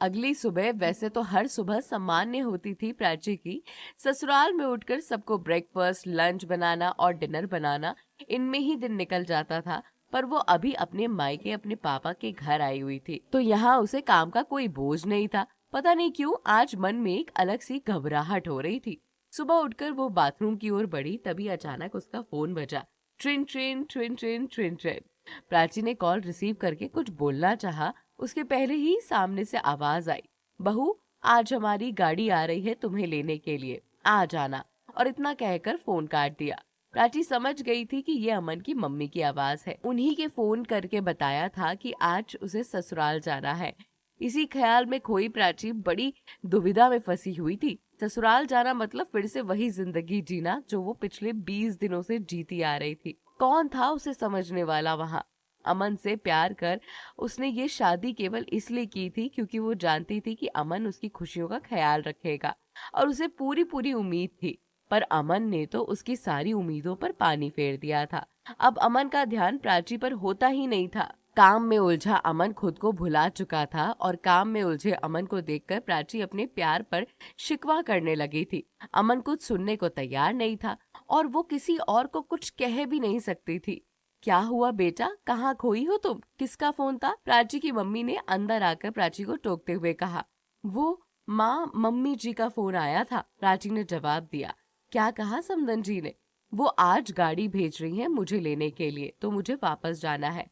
अगली सुबह वैसे तो हर सुबह सामान्य होती थी प्राची की। ससुराल में उठकर सबको ब्रेकफास्ट, लंच बनाना और डिनर बनाना, इनमें ही दिन निकल जाता था। पर वो अभी अपने मायके अपने पापा के घर आई हुई थी, तो यहाँ उसे काम का कोई बोझ नहीं था। पता नहीं क्यों आज मन में एक अलग सी घबराहट हो रही थी। सुबह उठकर वो बाथरूम की ओर बढ़ी, तभी अचानक उसका फोन बजा। ट्रिन ट्रिन ट्रिन ट्रिन ट्रिन ट्रिन। प्राची ने कॉल रिसीव करके कुछ बोलना चाहा, उसके पहले ही सामने से आवाज आई, बहू आज हमारी गाड़ी आ रही है तुम्हें लेने के लिए, आ जाना। और इतना कहकर फोन काट दिया। प्राची समझ गई थी कि ये अमन की मम्मी की आवाज है। उन्हीं के फोन करके बताया था कि आज उसे ससुराल जाना है। इसी ख्याल में खोई प्राची बड़ी दुविधा में फंसी हुई थी। ससुराल जाना मतलब फिर से वही जिंदगी जीना जो वो पिछले 20 दिनों से जीती आ रही थी। कौन था उसे समझने वाला वहाँ? अमन से प्यार कर उसने ये शादी केवल इसलिए की थी क्योंकि वो जानती थी कि अमन उसकी खुशियों का ख्याल रखेगा, और उसे पूरी पूरी उम्मीद थी। पर अमन ने तो उसकी सारी उम्मीदों पर पानी फेर दिया था। अब अमन का ध्यान प्राची पर होता ही नहीं था। काम में उलझा अमन खुद को भुला चुका था, और काम में उलझे अमन को देखकर प्राची अपने प्यार पर शिकवा करने लगी थी। अमन कुछ सुनने को तैयार नहीं था, और वो किसी और को कुछ कह भी नहीं सकती थी। क्या हुआ बेटा, कहाँ खोई हो तुम? किसका फोन था? प्राची की मम्मी ने अंदर आकर प्राची को टोकते हुए कहा। वो माँ, मम्मी जी का फोन आया था, प्राची ने जवाब दिया। क्या कहा समदन जी ने? वो आज गाड़ी भेज रही हैं मुझे लेने के लिए, तो मुझे वापस जाना है।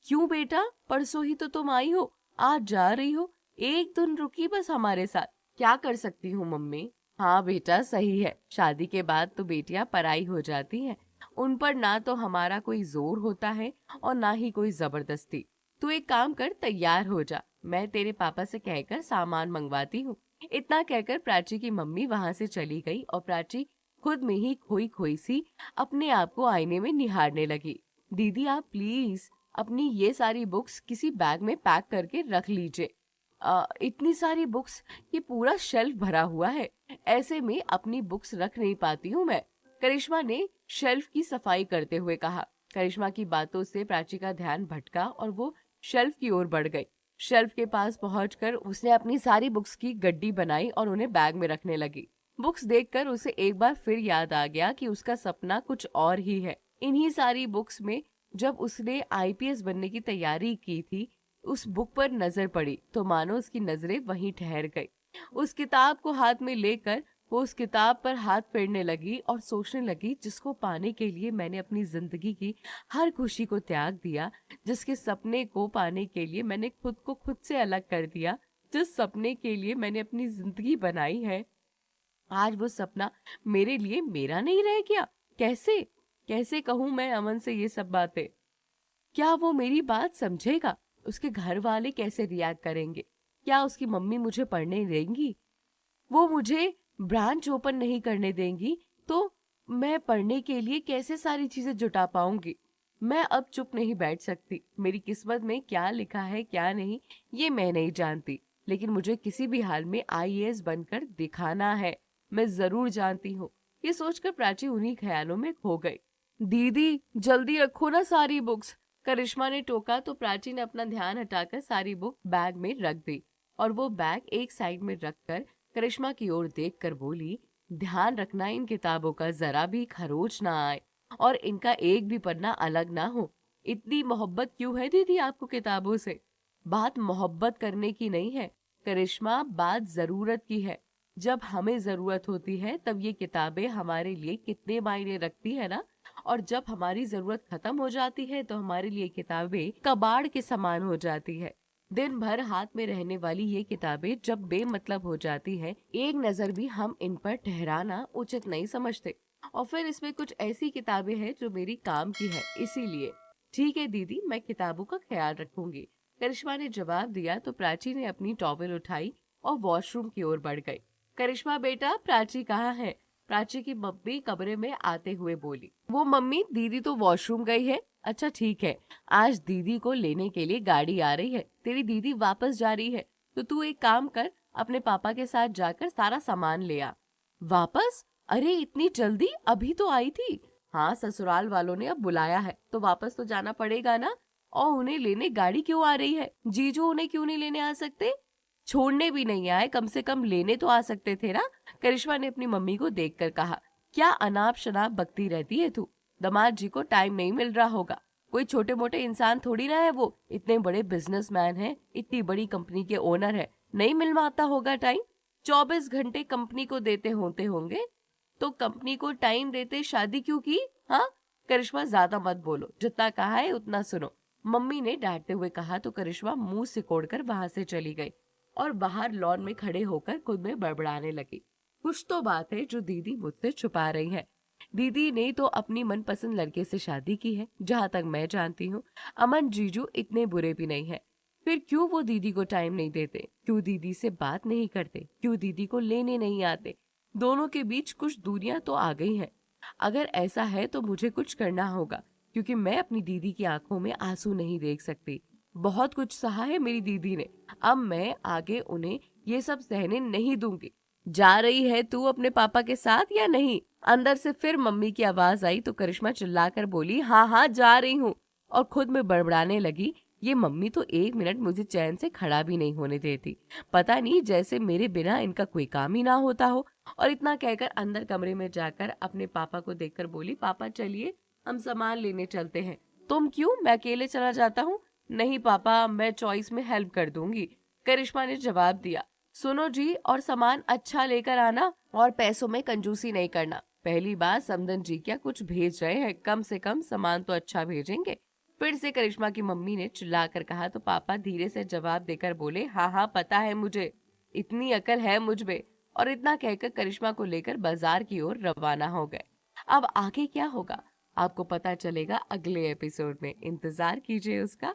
क्यों बेटा, परसों ही तो तुम आई हो, आज जा रही हो? एक दिन रुकी बस हमारे साथ। क्या कर सकती हूँ मम्मी? हाँ बेटा सही है, शादी के बाद तो बेटियां पराई हो जाती हैं। उन पर ना तो हमारा कोई जोर होता है और ना ही कोई जबरदस्ती। तू एक काम कर, तैयार हो जा, मैं तेरे पापा से कहकर सामान मंगवाती हूँ। इतना कहकर प्राची की मम्मी वहां से चली गई, और प्राची खुद में ही खोई खोई सी अपने आप को आईने में निहारने लगी। दीदी आप प्लीज अपनी ये सारी बुक्स किसी बैग में पैक करके रख लीजिए। इतनी सारी बुक्स, ये पूरा शेल्फ भरा हुआ है, ऐसे में अपनी बुक्स रख नहीं पाती हूँ मैं, करिश्मा ने शेल्फ की सफाई करते हुए कहा। करिश्मा की बातों से प्राची का ध्यान भटका और वो शेल्फ की ओर बढ़ गई। शेल्फ के पास पहुंचकर उसने अपनी सारी बुक्स की गड्डी बनाई और उन्हें बैग में रखने लगी। बुक्स देखकर उसे एक बार फिर याद आ गया कि उसका सपना कुछ और ही है। इन्हीं सारी बुक्स में जब उसने आईपीएस बनने की तैयारी की थी, उस बुक पर नजर पड़ी तो मानो उसकी नजरें वहीं ठहर गई। उस किताब को हाथ में लेकर वो उस किताब पर हाथ फेरने लगी और सोचने लगी, जिसको पाने के लिए मैंने अपनी जिंदगी की हर खुशी को त्याग दिया, जिसके सपने को पाने के लिए मैंने खुद को खुद से अलग कर दिया, जिस सपने के लिए मैंने अपनी जिंदगी बनाई है, आज वो सपना मेरे लिए मेरा नहीं रह गया। कैसे कैसे कहूं मैं अमन से ये सब बातें? क्या वो मेरी बात समझेगा? उसके घर वाले कैसे रिएक्ट करेंगे? क्या उसकी मम्मी मुझे पढ़ने देंगी? वो मुझे ब्रांच ओपन नहीं करने देंगी तो मैं पढ़ने के लिए कैसे सारी चीजें जुटा पाऊंगी? मैं अब चुप नहीं बैठ सकती। मेरी किस्मत में क्या लिखा है क्या नहीं ये मैं नहीं जानती, लेकिन मुझे किसी भी हाल में आईएएस बनकर दिखाना है, मैं जरूर जानती हूँ। ये सोचकर प्राची उन्हीं ख्यालों में खो गई। दीदी जल्दी रखो ना सारी बुक्स, करिश्मा ने टोका तो प्राची ने अपना ध्यान हटाकर सारी बुक बैग में रख दी, और वो बैग एक साइड में रखकर करिश्मा की ओर देखकर बोली, ध्यान रखना इन किताबों का जरा भी खरोच ना आए और इनका एक भी पन्ना अलग ना हो। इतनी मोहब्बत क्यों है दीदी आपको किताबों से? बात मोहब्बत करने की नहीं है करिश्मा, बात जरूरत की है। जब हमें जरूरत होती है तब ये किताबें हमारे लिए कितने मायने रखती है ना, और जब हमारी जरूरत खत्म हो जाती है तो हमारे लिए किताबें कबाड़ के समान हो जाती है। दिन भर हाथ में रहने वाली ये किताबें जब बेमतलब हो जाती है, एक नजर भी हम इन पर ठहराना उचित नहीं समझते। और फिर इसमें कुछ ऐसी किताबें हैं जो मेरी काम की है, इसीलिए। ठीक है दीदी, मैं किताबों का ख्याल रखूंगी, करिश्मा ने जवाब दिया तो प्राची ने अपनी टॉवेल उठाई और वॉशरूम की ओर बढ़ गई। करिश्मा बेटा, प्राची कहाँ है? प्राची की मम्मी कमरे में आते हुए बोली। वो मम्मी, दीदी तो वॉशरूम गई है। अच्छा ठीक है, आज दीदी को लेने के लिए गाड़ी आ रही है, तेरी दीदी वापस जा रही है, तो तू एक काम कर, अपने पापा के साथ जाकर सारा सामान ले आ। वापस? अरे इतनी जल्दी, अभी तो आई थी। हाँ, ससुराल वालों ने अब बुलाया है तो वापस तो जाना पड़ेगा ना। और उन्हें लेने गाड़ी क्यों आ रही है? जीजू उन्हें क्यों नहीं लेने आ सकते? छोड़ने भी नहीं आए, कम से कम लेने तो आ सकते थे ना। करिश्मा ने अपनी मम्मी को देखकर कहा। क्या अनाप शनाप बकती रहती है तू? दामाद जी को टाइम नहीं मिल रहा होगा। कोई छोटे मोटे इंसान थोड़ी ना है वो, इतने बड़े बिजनेसमैन है, इतनी बड़ी कंपनी के ओनर है, नहीं मिल पाता होगा टाइम। 24 घंटे कंपनी को देते होते होंगे, तो कंपनी को टाइम देते शादी क्यों की? हाँ, करिश्मा ज्यादा मत बोलो, जितना कहा है उतना सुनो, मम्मी ने डांटते हुए कहा। तो करिश्मा मुंह सिकोड़कर वहां से चली गई और बाहर लॉन में खड़े होकर खुद में बड़बड़ाने लगी। कुछ तो बात है जो दीदी मुझसे छुपा रही है। दीदी ने तो अपनी मनपसंद लड़के से शादी की है, जहां तक मैं जानती हूँ। अमन जीजू इतने बुरे भी नहीं है, फिर क्यों वो दीदी को टाइम नहीं देते? क्यों दीदी से बात नहीं करते? क्यों दीदी को लेने नहीं आते? दोनों के बीच कुछ दूरियां तो आ गई हैं। अगर ऐसा है तो मुझे कुछ करना होगा, क्योंकि मैं अपनी दीदी की आंखों में आंसू नहीं देख सकती। बहुत कुछ सहा है मेरी दीदी ने, अब मैं आगे उन्हें ये सब सहने नहीं दूंगी। जा रही है तू अपने पापा के साथ या नहीं? अंदर से फिर मम्मी की आवाज आई तो करिश्मा चिल्लाकर बोली, हाँ हाँ जा रही हूँ। और खुद में बड़बड़ाने लगी, ये मम्मी तो 1 मिनट मुझे चैन से खड़ा भी नहीं होने देती। पता नहीं जैसे मेरे बिना इनका कोई काम ही ना होता हो। और इतना कहकर अंदर कमरे में जाकर अपने पापा को देखकर बोली, पापा चलिए हम सामान लेने चलते हैं। तुम क्यों? मैं अकेले चला जाता हूँ। नहीं पापा, मैं चॉइस में हेल्प कर दूंगी, करिश्मा ने जवाब दिया। सुनो जी, और सामान अच्छा लेकर आना और पैसों में कंजूसी नहीं करना। पहली बार समदन जी क्या कुछ भेज रहे हैं, कम से कम सामान तो अच्छा भेजेंगे। फिर से करिश्मा की मम्मी ने चिल्लाकर कहा तो पापा धीरे से जवाब देकर बोले, हाँ हाँ पता है मुझे, इतनी अकल है मुझ में। और इतना कहकर करिश्मा को लेकर बाजार की ओर रवाना हो गए। अब आगे क्या होगा आपको पता चलेगा अगले एपिसोड में, इंतजार कीजिए उसका।